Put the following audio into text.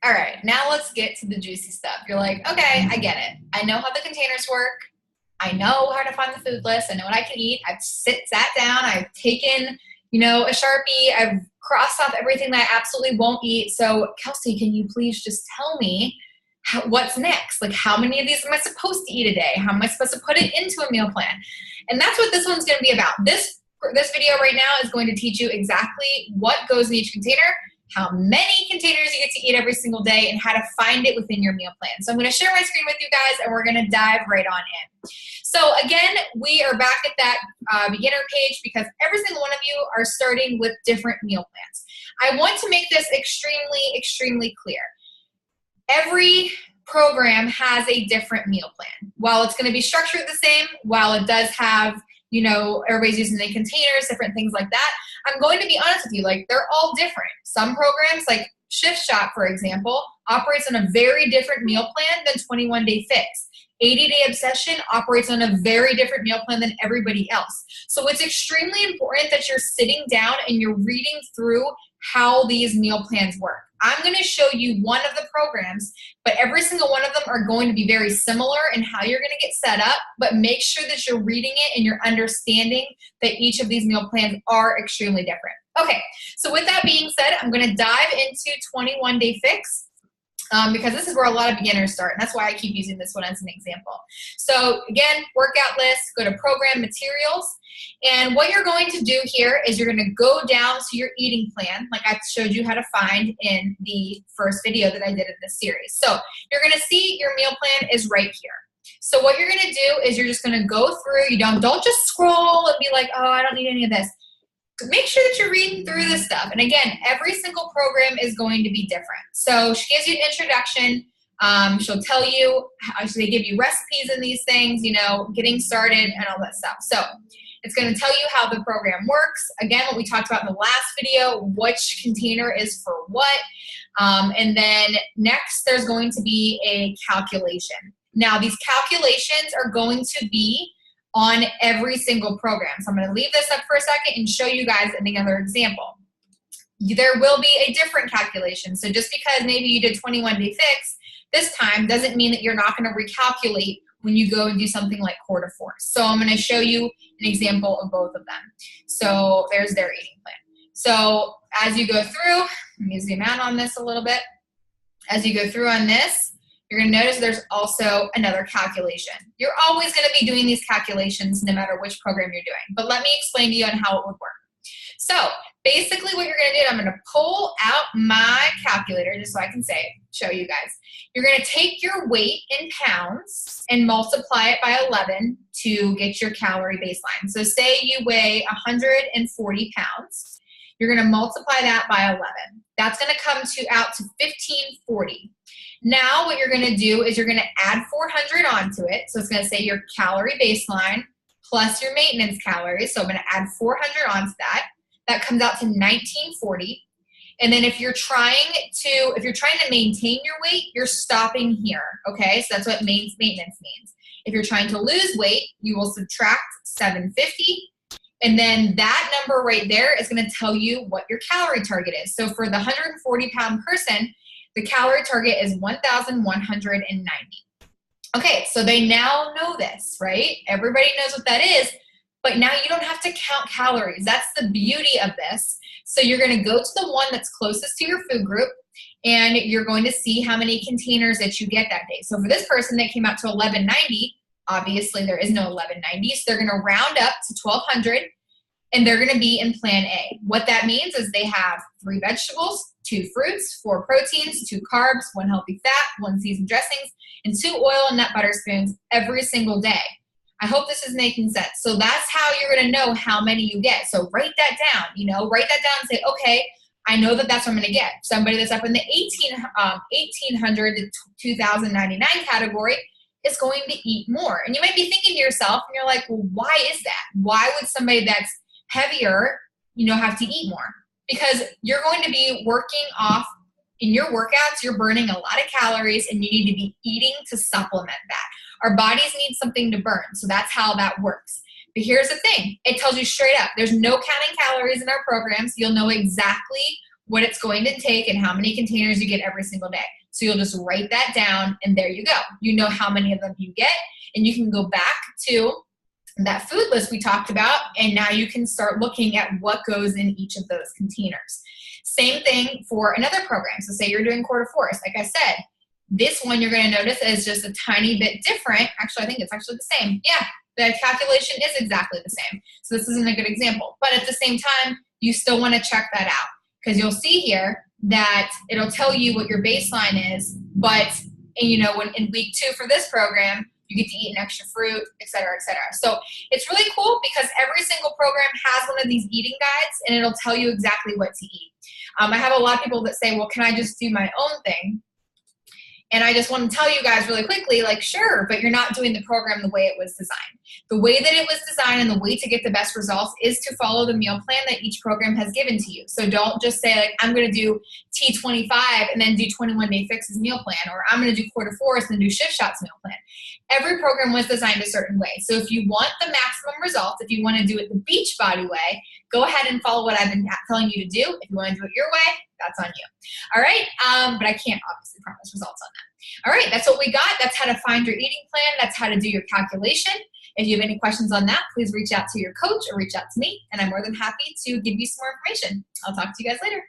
All right, now let's get to the juicy stuff. You're like, okay, I get it. I know how the containers work. I know how to find the food list. I know what I can eat. I've sat down. I've taken, a Sharpie. I've crossed off everything that I absolutely won't eat. So, Kelsey, can you please just tell me what's next? Like, how many of these am I supposed to eat a day? How am I supposed to put it into a meal plan? And that's what this one's going to be about. This video right now is going to teach you exactly what goes in each container, how many containers you get to eat every single day, and how to find it within your meal plan. So I'm going to share my screen with you guys, and we're going to dive right on in. So again, we are back at that beginner page because every single one of you are starting with different meal plans. I want to make this extremely, extremely clear. Every program has a different meal plan. While it's going to be structured the same, while it does have, everybody's using the containers, different things like that, I'm going to be honest with you, like, they're all different. Some programs, like Shift Shop, for example, operates on a very different meal plan than 21 Day Fix. 80 Day Obsession operates on a very different meal plan than everybody else. So it's extremely important that you're sitting down and you're reading through how these meal plans work. I'm going to show you one of the programs, but every single one of them are going to be very similar in how you're going to get set up, but make sure that you're reading it and you're understanding that each of these meal plans are extremely different. Okay, so with that being said, I'm going to dive into 21 Day Fix. Because this is where a lot of beginners start, and that's why I keep using this one as an example. So again, workout list, go to program materials, and what you're going to do here is you're going to go down to your eating plan, like I showed you how to find in the first video that I did in this series. So you're going to see your meal plan is right here. So what you're going to do is you're just going to go through. You don't just scroll and be like, oh, I don't need any of this. Make sure that you're reading through this stuff. And again, every single program is going to be different. So she gives you an introduction. She'll tell you, they give you recipes in these things, getting started and all that stuff. So it's going to tell you how the program works. Again, what we talked about in the last video, which container is for what. And then next, there's going to be a calculation. Now, these calculations are going to be on every single program. So I'm going to leave this up for a second and show you guys another example. There will be a different calculation. So just because maybe you did 21 Day Fix this time doesn't mean that you're not going to recalculate when you go and do something like Core to Force. So I'm going to show you an example of both of them. So there's their eating plan. So as you go through, let me zoom out on this a little bit. As you go through on this, you're going to notice there's also another calculation. You're always going to be doing these calculations no matter which program you're doing. But let me explain to you on how it would work. So basically what you're going to do, I'm going to pull out my calculator just so I can show you guys. You're going to take your weight in pounds and multiply it by 11 to get your calorie baseline. So say you weigh 140 pounds. You're going to multiply that by 11. That's going to come out to 1540. Now what you're going to do is you're going to add 400 onto it. So it's going to say your calorie baseline plus your maintenance calories. So I'm going to add 400 onto that. That comes out to 1940. And then if you're trying to maintain your weight, you're stopping here. Okay, so that's what maintenance means. If you're trying to lose weight, you will subtract 750. And then that number right there is going to tell you what your calorie target is. So for the 140-pound person, the calorie target is 1,190. Okay, so they now know this, right? Everybody knows what that is, but now you don't have to count calories. That's the beauty of this. So you're going to go to the one that's closest to your food group, and you're going to see how many containers that you get that day. So for this person, that came out to 1190. Obviously, there is no 1190, so they're going to round up to 1200. And they're going to be in Plan A. What that means is they have 3 vegetables, 2 fruits, 4 proteins, 2 carbs, 1 healthy fat, 1 seasoned dressings, and 2 oil and nut butter spoons every single day. I hope this is making sense. So that's how you're going to know how many you get. So write that down, write that down and say, okay, I know that that's what I'm going to get. Somebody that's up in the 1800 to 2099 category is going to eat more. And you might be thinking to yourself, and you're like, well, why is that? Why would somebody that's heavier, have to eat more? Because you're going to be working off, in your workouts, you're burning a lot of calories, and you need to be eating to supplement that. Our bodies need something to burn, so that's how that works. But here's the thing, it tells you straight up, there's no counting calories in our programs. You'll know exactly what it's going to take and how many containers you get every single day. So you'll just write that down and there you go. You know how many of them you get, and you can go back to that food list we talked about, and now you can start looking at what goes in each of those containers. Same thing for another program. So say you're doing Core de Force. Like I said, this one you're going to notice is just a tiny bit different. Actually, I think it's actually the same. Yeah, the calculation is exactly the same. So this isn't a good example. But at the same time, you still want to check that out, because you'll see here that it'll tell you what your baseline is, but you know, when in week 2 for this program, you get to eat an extra fruit, et cetera, et cetera. So it's really cool because every single program has one of these eating guides, and it'll tell you exactly what to eat. I have a lot of people that say, well, can I just do my own thing? And I just want to tell you guys really quickly, like, sure, but you're not doing the program the way it was designed. The way that it was designed and the way to get the best results is to follow the meal plan that each program has given to you. So don't just say, like, I'm going to do T25 and then do 21-day fixes meal plan, or I'm going to do Core de Force and do Shift Shots meal plan. Every program was designed a certain way. So if you want the maximum results, if you want to do it the Beachbody way, go ahead and follow what I've been telling you to do. If you want to do it your way, that's on you. All right, but I can't obviously promise results on that. All right, that's what we got. That's how to find your eating plan. That's how to do your calculation. If you have any questions on that, please reach out to your coach or reach out to me, and I'm more than happy to give you some more information. I'll talk to you guys later.